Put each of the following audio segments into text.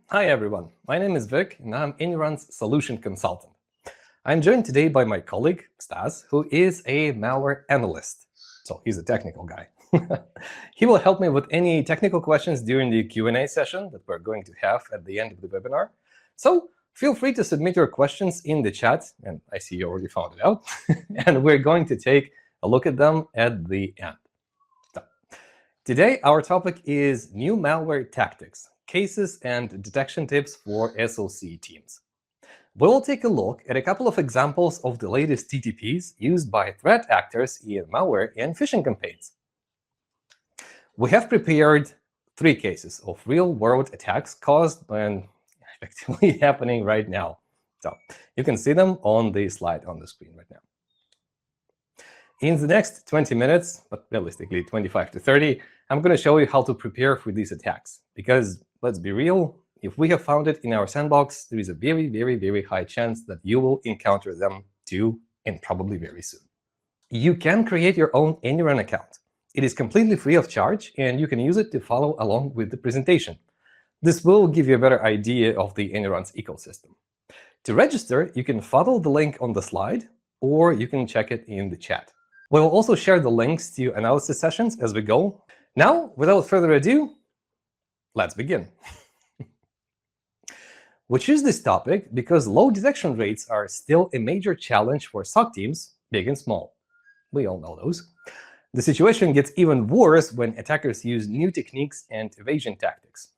Hi everyone, my name is Vic and I'm ANY.RUN's solution consultant. I'm joined today by my colleague, Stas, who is a malware analyst. So he's a technical guy. He will help me with any technical questions during the Q&A session that we're going to have at the end of the webinar. So feel free to submit your questions in the chat, and I see you already found it out, and we're going to take a look at them at the end. So, today, our topic is new malware tactics, cases and detection tips for SOC teams. We'll take a look at a couple of examples of the latest TTPs used by threat actors in malware and phishing campaigns. We have prepared 3 cases of real-world attacks caused and effectively happening right now. So you can see them on the slide on the screen right now. In the next 20 minutes, but realistically 25 to 30, I'm going to show you how to prepare for these attacks. Because let's be real, if we have found it in our sandbox, there is a very, very, very high chance that you will encounter them too, and probably very soon. You can create your own ANY.RUN account. It is completely free of charge, and you can use it to follow along with the presentation. This will give you a better idea of the ANY.RUN's ecosystem. To register, you can follow the link on the slide, or you can check it in the chat. We'll also share the links to analysis sessions as we go. Now, without further ado, let's begin. We choose this topic because low detection rates are still a major challenge for SOC teams, big and small. We all know those. The situation gets even worse when attackers use new techniques and evasion tactics.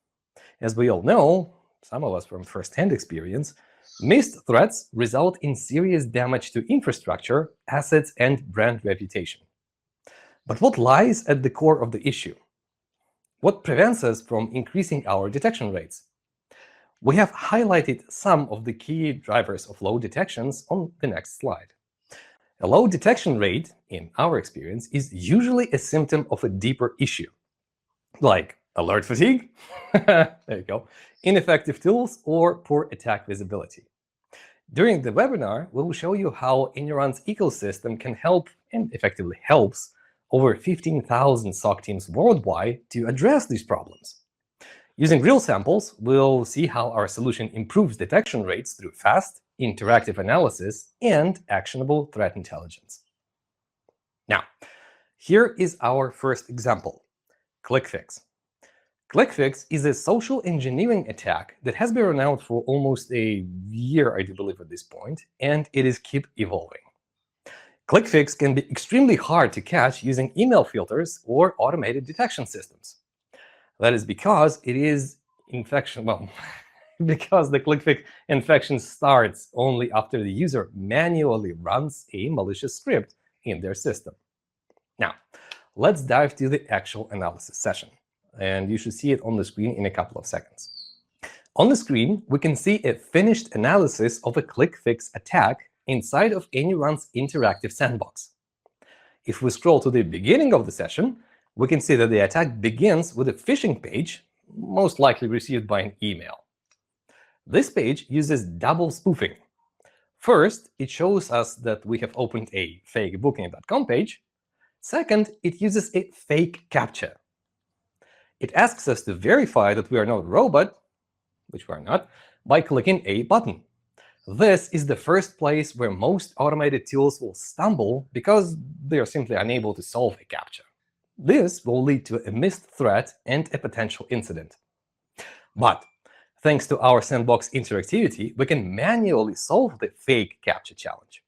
As we all know, some of us from first-hand experience, missed threats result in serious damage to infrastructure, assets, and brand reputation. But what lies at the core of the issue? What prevents us from increasing our detection rates? We have highlighted some of the key drivers of low detections on the next slide. A low detection rate, in our experience, is usually a symptom of a deeper issue, like alert fatigue, there you go, ineffective tools, or poor attack visibility. During the webinar, we will show you how ANY.RUN's ecosystem can help, and effectively helps, over 15,000 SOC teams worldwide to address these problems. Using real samples, we'll see how our solution improves detection rates through fast, interactive analysis and actionable threat intelligence. Now, here is our first example, ClickFix. ClickFix is a social engineering attack that has been around for almost a year, I do believe, at this point, and it is keep evolving. ClickFix can be extremely hard to catch using email filters or automated detection systems. That is because it is infection, because the ClickFix infection starts only after the user manually runs a malicious script in their system. Now, let's dive to the actual analysis session. And you should see it on the screen in a couple of seconds. On the screen, we can see a finished analysis of a ClickFix attack inside of ANY.RUN's interactive sandbox. If we scroll to the beginning of the session, we can see that the attack begins with a phishing page, most likely received by an email. This page uses double spoofing. First, it shows us that we have opened a fake booking.com page. Second, it uses a fake CAPTCHA. It asks us to verify that we are not a robot, which we are not, by clicking a button. This is the first place where most automated tools will stumble because they are simply unable to solve a CAPTCHA. This will lead to a missed threat and a potential incident. But thanks to our sandbox interactivity, we can manually solve the fake CAPTCHA challenge.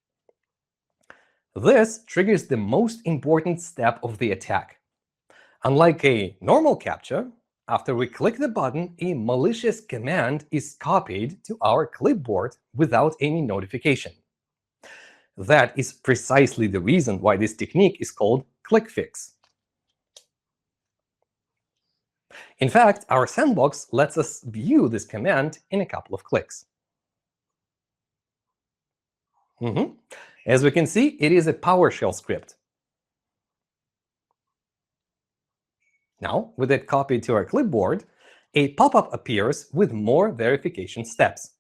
This triggers the most important step of the attack. Unlike a normal CAPTCHA, after we click the button, a malicious command is copied to our clipboard without any notification. That is precisely the reason why this technique is called ClickFix. In fact, our sandbox lets us view this command in a couple of clicks. As we can see, it is a PowerShell script. Now, with it copied to our clipboard, a pop-up appears with more verification steps.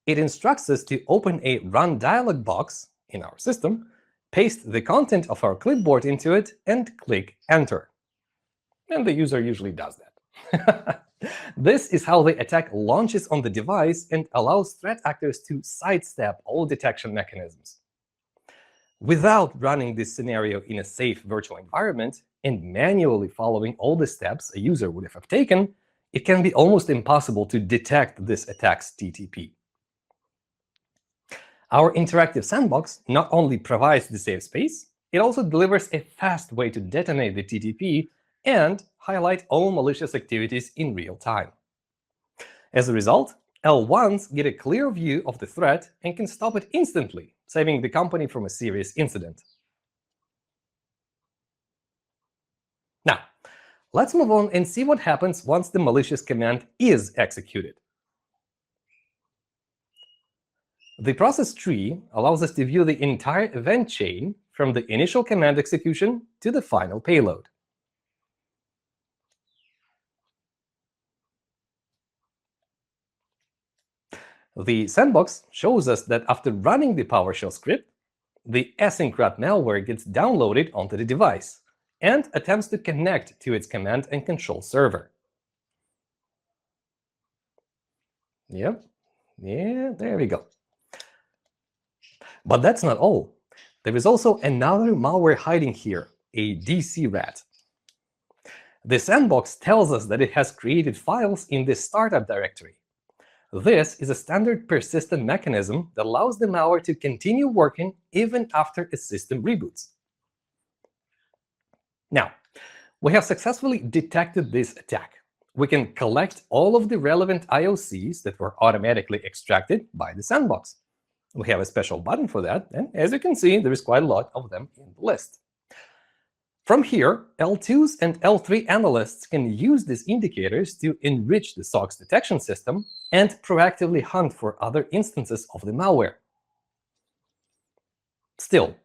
It instructs us to open a Run dialog box in our system, paste the content of our clipboard into it, and click Enter. And the user usually does that. This is how the attack launches on the device and allows threat actors to sidestep all detection mechanisms. Without running this scenario in a safe virtual environment and manually following all the steps a user would have taken, it can be almost impossible to detect this attack's TTP. Our interactive sandbox not only provides the safe space, it also delivers a fast way to detonate the TTP and highlight all malicious activities in real time. As a result, L1s get a clear view of the threat and can stop it instantly, saving the company from a serious incident. Now, let's move on and see what happens once the malicious command is executed. The process tree allows us to view the entire event chain from the initial command execution to the final payload. The sandbox shows us that after running the PowerShell script, the async.RUN malware gets downloaded onto the device and attempts to connect to its command and control server. Yep, yeah, there we go. But that's not all. There is also another malware hiding here, a DC rat. The sandbox tells us that it has created files in the startup directory. This is a standard persistent mechanism that allows the malware to continue working even after a system reboots. Now, we have successfully detected this attack. We can collect all of the relevant IOCs that were automatically extracted by the sandbox. We have a special button for that, and as you can see, there is quite a lot of them in the list. From here, L2s and L3 analysts can use these indicators to enrich the SOCs detection system and proactively hunt for other instances of the malware. Still,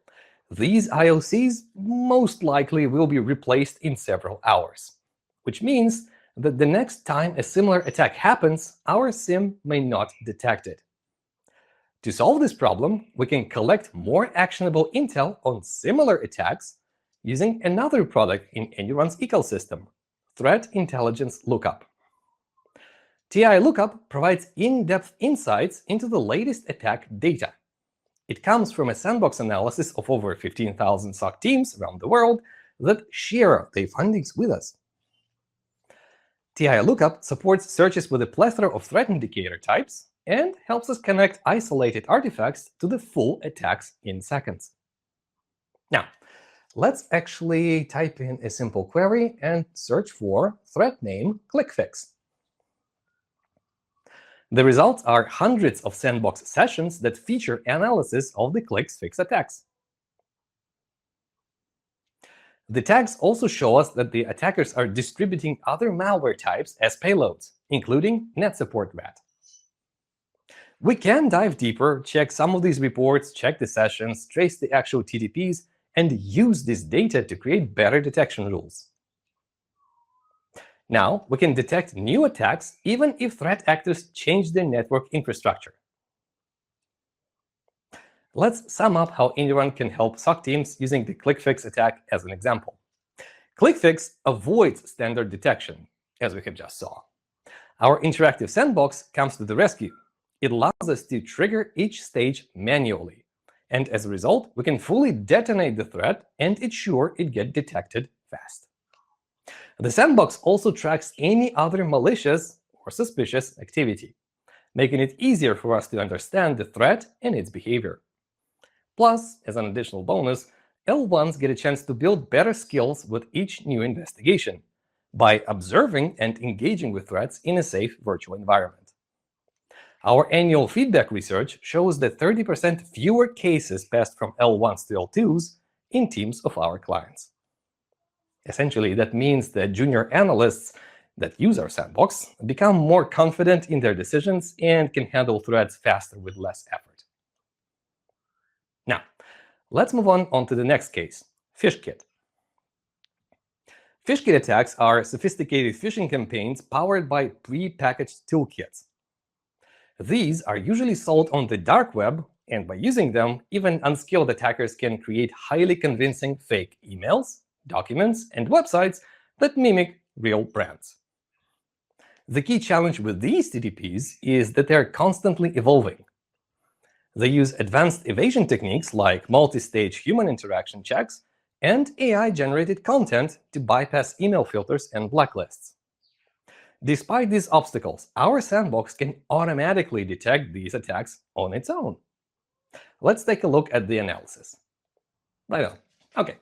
these IOCs most likely will be replaced in several hours, which means that the next time a similar attack happens, our SIEM may not detect it. To solve this problem, we can collect more actionable intel on similar attacks using another product in ANY.RUN's ecosystem, Threat Intelligence Lookup. TI Lookup provides in-depth insights into the latest attack data. It comes from a sandbox analysis of over 15,000 SOC teams around the world that share their findings with us. TI Lookup supports searches with a plethora of threat indicator types and helps us connect isolated artifacts to the full attacks in seconds. Now, let's actually type in a simple query and search for threat name ClickFix. The results are hundreds of sandbox sessions that feature analysis of the ClickFix attacks. The tags also show us that the attackers are distributing other malware types as payloads, including NetSupport.rat. We can dive deeper, check some of these reports, check the sessions, trace the actual TTPs, and use this data to create better detection rules. Now, we can detect new attacks even if threat actors change their network infrastructure. Let's sum up how ANY.RUN can help SOC teams using the ClickFix attack as an example. ClickFix avoids standard detection, as we have just saw. Our interactive sandbox comes to the rescue. It allows us to trigger each stage manually. And as a result, we can fully detonate the threat and ensure it gets detected fast. The sandbox also tracks any other malicious or suspicious activity, making it easier for us to understand the threat and its behavior. Plus, as an additional bonus, L1s get a chance to build better skills with each new investigation by observing and engaging with threats in a safe virtual environment. Our annual feedback research shows that 30% fewer cases passed from L1s to L2s in teams of our clients. Essentially, that means that junior analysts that use our sandbox become more confident in their decisions and can handle threats faster with less effort. Now, let's move on to the next case, Phishkit. Phishkit attacks are sophisticated phishing campaigns powered by pre-packaged toolkits. These are usually sold on the dark web, and by using them, even unskilled attackers can create highly convincing fake emails, documents, and websites that mimic real brands. The key challenge with these TTPs is that they're constantly evolving. They use advanced evasion techniques like multi-stage human interaction checks and AI-generated content to bypass email filters and blacklists. Despite these obstacles, our sandbox can automatically detect these attacks on its own. Let's take a look at the analysis. Right on. Okay.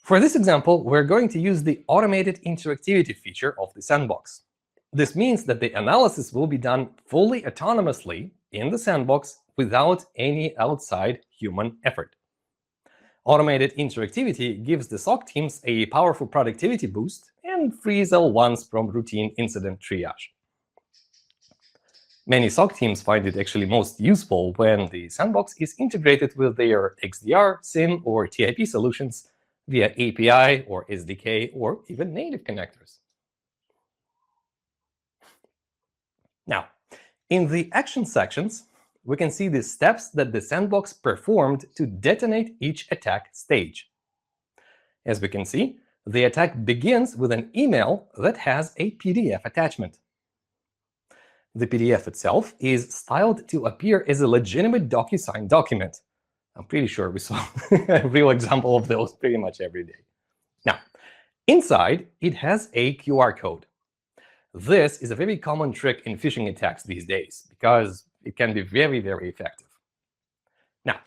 For this example, we're going to use the automated interactivity feature of the sandbox. This means that the analysis will be done fully autonomously in the sandbox without any outside human effort. Automated interactivity gives the SOC teams a powerful productivity boost and frees L1s from routine incident triage. Many SOC teams find it actually most useful when the sandbox is integrated with their XDR, SIEM, or TIP solutions via API or SDK or even native connectors. Now, in the action sections, we can see the steps that the sandbox performed to detonate each attack stage. As we can see, the attack begins with an email that has a PDF attachment. The PDF itself is styled to appear as a legitimate DocuSign document. I'm pretty sure we saw a real example of those pretty much every day. Now, inside, it has a QR code. This is a very common trick in phishing attacks these days because it can be very, very effective. Now,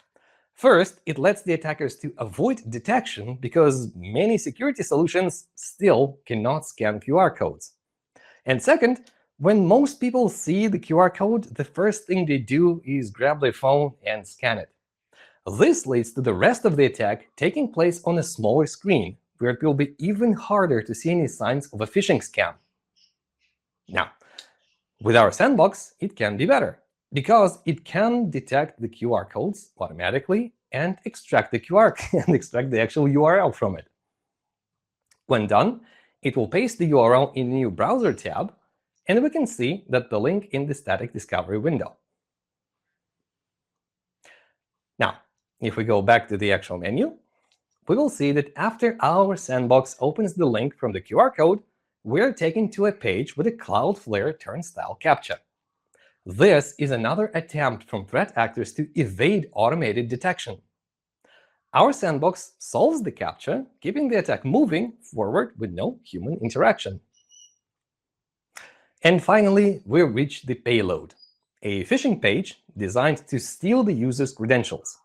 first, it lets the attackers to avoid detection because many security solutions still cannot scan QR codes. And second, when most people see the QR code, the first thing they do is grab their phone and scan it. This leads to the rest of the attack taking place on a smaller screen, where it will be even harder to see any signs of a phishing scam. Now, with our sandbox, it can be better, because it can detect the QR codes automatically and extract the QR and extract the actual URL from it. When done, it will paste the URL in a new browser tab, and we can see that the link in the static discovery window. Now, if we go back to the actual menu, we will see that after our sandbox opens the link from the QR code, we're taken to a page with a Cloudflare turnstile captcha. This is another attempt from threat actors to evade automated detection. Our sandbox solves the captcha, keeping the attack moving forward with no human interaction. And finally, we reach the payload, a phishing page designed to steal the user's credentials.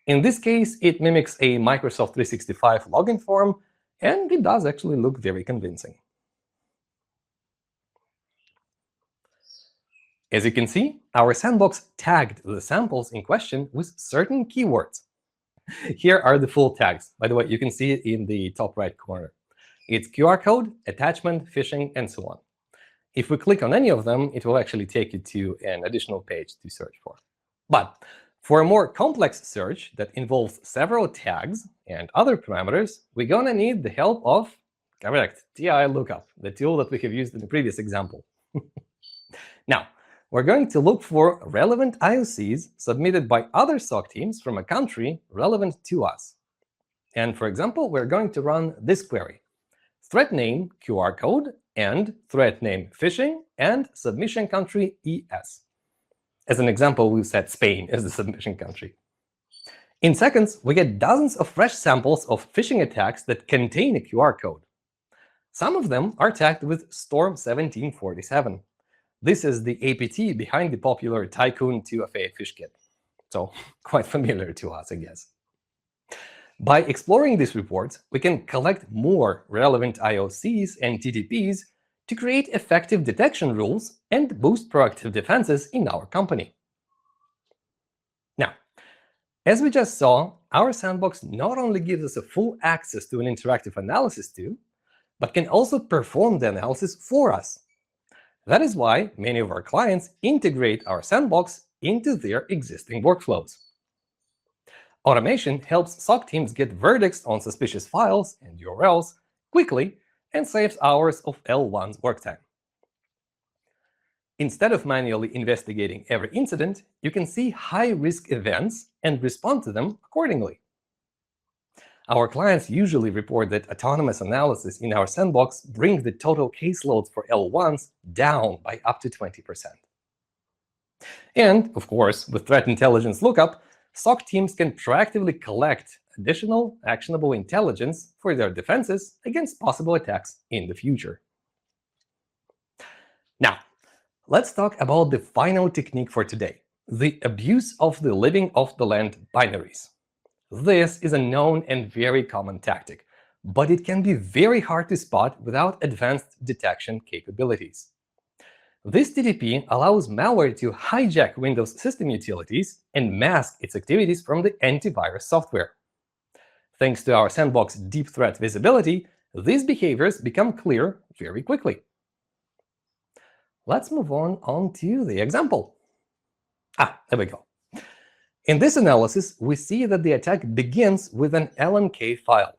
In this case, it mimics a Microsoft 365 login form, and it does actually look very convincing. As you can see, our sandbox tagged the samples in question with certain keywords. Here are the full tags. By the way, you can see it in the top right corner. It's QR code, attachment, phishing, and so on. If we click on any of them, it will actually take you to an additional page to search for. But for a more complex search that involves several tags and other parameters, we're going to need the help of, correct, TI lookup, the tool that we have used in the previous example. Now, we're going to look for relevant IOCs submitted by other SOC teams from a country relevant to us. And for example, we're going to run this query: threat name QR code and threat name phishing and submission country ES. As an example, we've set Spain as the submission country. In seconds, we get dozens of fresh samples of phishing attacks that contain a QR code. Some of them are tagged with Storm 1747. This is the APT behind the popular Tycoon 2FA Phishkit. So quite familiar to us, I guess. By exploring these reports, we can collect more relevant IOCs and TTPs to create effective detection rules and boost proactive defenses in our company. Now, as we just saw, our sandbox not only gives us a full access to an interactive analysis tool, but can also perform the analysis for us. That is why many of our clients integrate our sandbox into their existing workflows. Automation helps SOC teams get verdicts on suspicious files and URLs quickly and saves hours of L1's work time. Instead of manually investigating every incident, you can see high-risk events and respond to them accordingly. Our clients usually report that autonomous analysis in our sandbox brings the total caseloads for L1s down by up to 20%. And, of course, with threat intelligence lookup, SOC teams can proactively collect additional actionable intelligence for their defenses against possible attacks in the future. Now, let's talk about the final technique for today, the abuse of the living off the land binaries. This is a known and very common tactic, but it can be very hard to spot without advanced detection capabilities. This TTP allows malware to hijack Windows system utilities and mask its activities from the antivirus software. Thanks to our sandbox deep threat visibility, these behaviors become clear very quickly. Let's move on to the example. There we go. In this analysis, we see that the attack begins with an LMK file.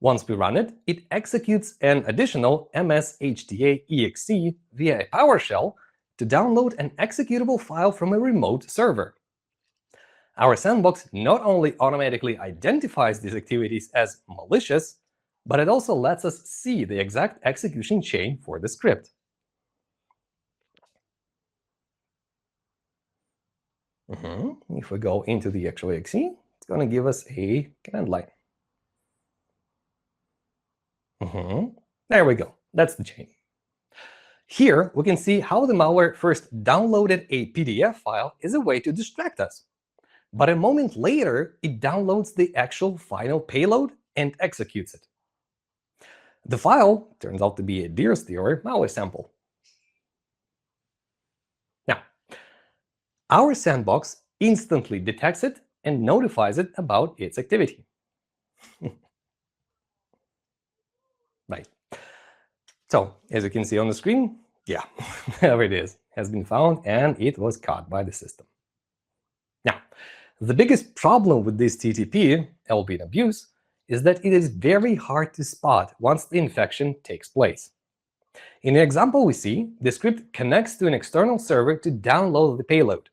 Once we run it, it executes an additional mshda.exe via a PowerShell to download an executable file from a remote server. Our sandbox not only automatically identifies these activities as malicious, but it also lets us see the exact execution chain for the script. If we go into the actual exe, it's going to give us a command line. There we go. That's the chain. Here, we can see how the malware first downloaded a PDF file as a way to distract us. But a moment later, it downloads the actual final payload and executes it. The file turns out to be a deer stealer malware sample. Now, our sandbox instantly detects it and notifies it about its activity. Right. So, as you can see on the screen, yeah, there it is, has been found, and it was caught by the system. Now, the biggest problem with this TTP, albeit abuse, is that it is very hard to spot once the infection takes place. In the example we see, the script connects to an external server to download the payload.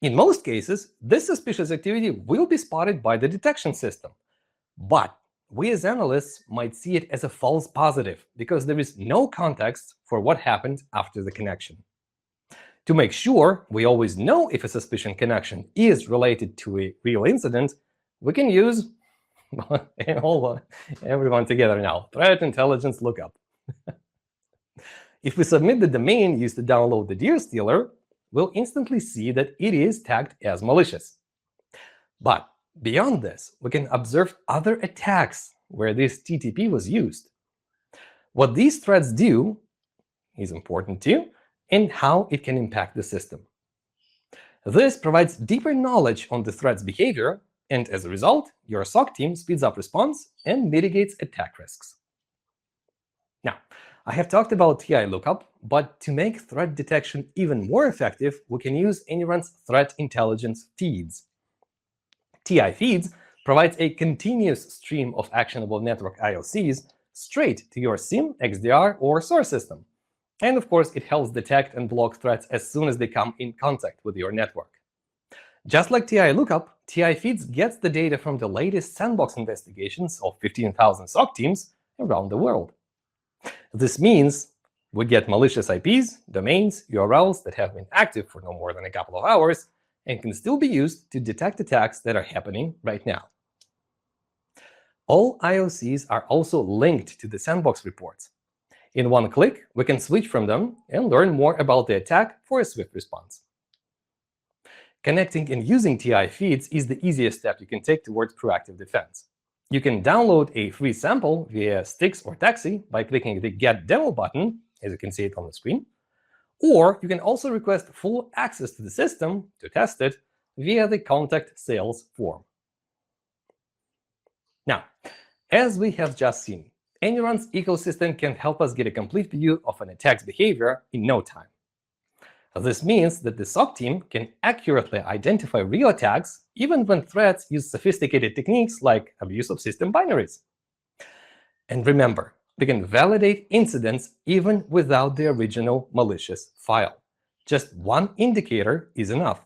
In most cases, this suspicious activity will be spotted by the detection system. But we as analysts might see it as a false positive because there is no context for what happened after the connection. To make sure we always know if a suspicion connection is related to a real incident, we can use everyone together now, threat intelligence lookup. If we submit the domain used to download the deer stealer, we'll instantly see that it is tagged as malicious. But beyond this, we can observe other attacks where this TTP was used. What these threats do is important too, and how it can impact the system. This provides deeper knowledge on the threat's behavior, and as a result, your SOC team speeds up response and mitigates attack risks. Now, I have talked about TI lookup, but to make threat detection even more effective, we can use ANY.RUN's threat intelligence feeds. TI feeds provides a continuous stream of actionable network IOCs straight to your SIEM, XDR, or source system. And of course, it helps detect and block threats as soon as they come in contact with your network. Just like TI lookup, TI feeds gets the data from the latest sandbox investigations of 15,000 SOC teams around the world. This means we get malicious IPs, domains, URLs that have been active for no more than a couple of hours and can still be used to detect attacks that are happening right now. All IOCs are also linked to the sandbox reports. In one click, we can switch from them and learn more about the attack for a swift response. Connecting and using TI feeds is the easiest step you can take towards proactive defense. You can download a free sample via Stix or Taxi by clicking the Get Demo button, as you can see it on the screen. Or you can also request full access to the system to test it via the Contact Sales form. Now, as we have just seen, ANY.RUN's ecosystem can help us get a complete view of an attack's behavior in no time. This means that the SOC team can accurately identify real attacks even when threats use sophisticated techniques like abuse of system binaries. And remember, we can validate incidents even without the original malicious file. Just one indicator is enough.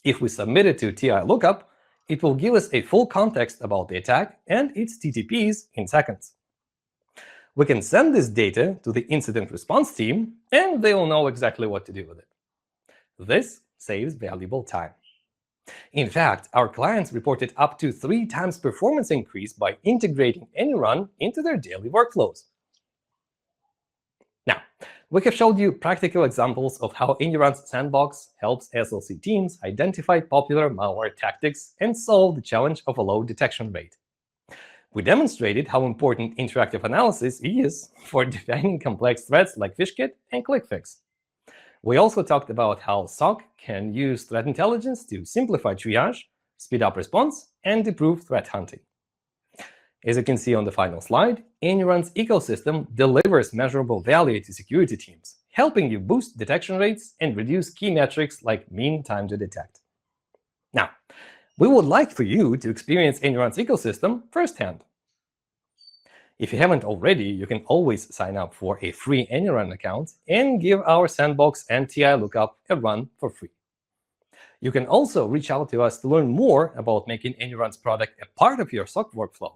If we submit it to TI lookup, It will give us a full context about the attack and its TTPs in seconds. We can send this data to the incident response team, and they will know exactly what to do with it. This saves valuable time. In fact, our clients reported up to 3 times performance increase by integrating ANY.RUN into their daily workflows. Now, we have showed you practical examples of how ANY.RUN's sandbox helps SOC teams identify popular malware tactics and solve the challenge of a low detection rate. We demonstrated how important interactive analysis is for defining complex threats like Phishkit and ClickFix. We also talked about how SOC can use threat intelligence to simplify triage, speed up response, and improve threat hunting. As you can see on the final slide, ANY.RUN's ecosystem delivers measurable value to security teams, helping you boost detection rates and reduce key metrics like mean time to detect. Now, we would like for you to experience ANY.RUN's ecosystem firsthand. If you haven't already, you can always sign up for a free ANY.RUN account and give our sandbox and TI lookup a run for free. You can also reach out to us to learn more about making ANY.RUN's product a part of your SOC workflow.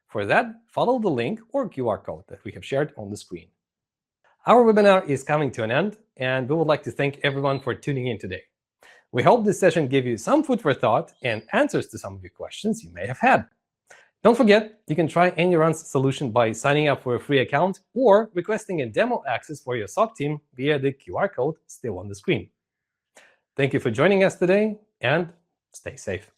For that, follow the link or QR code that we have shared on the screen. Our webinar is coming to an end, and we would like to thank everyone for tuning in today. We hope this session gave you some food for thought and answers to some of your questions you may have had. Don't forget, you can try ANY.RUN's solution by signing up for a free account or requesting a demo access for your SOC team via the QR code still on the screen. Thank you for joining us today, and stay safe.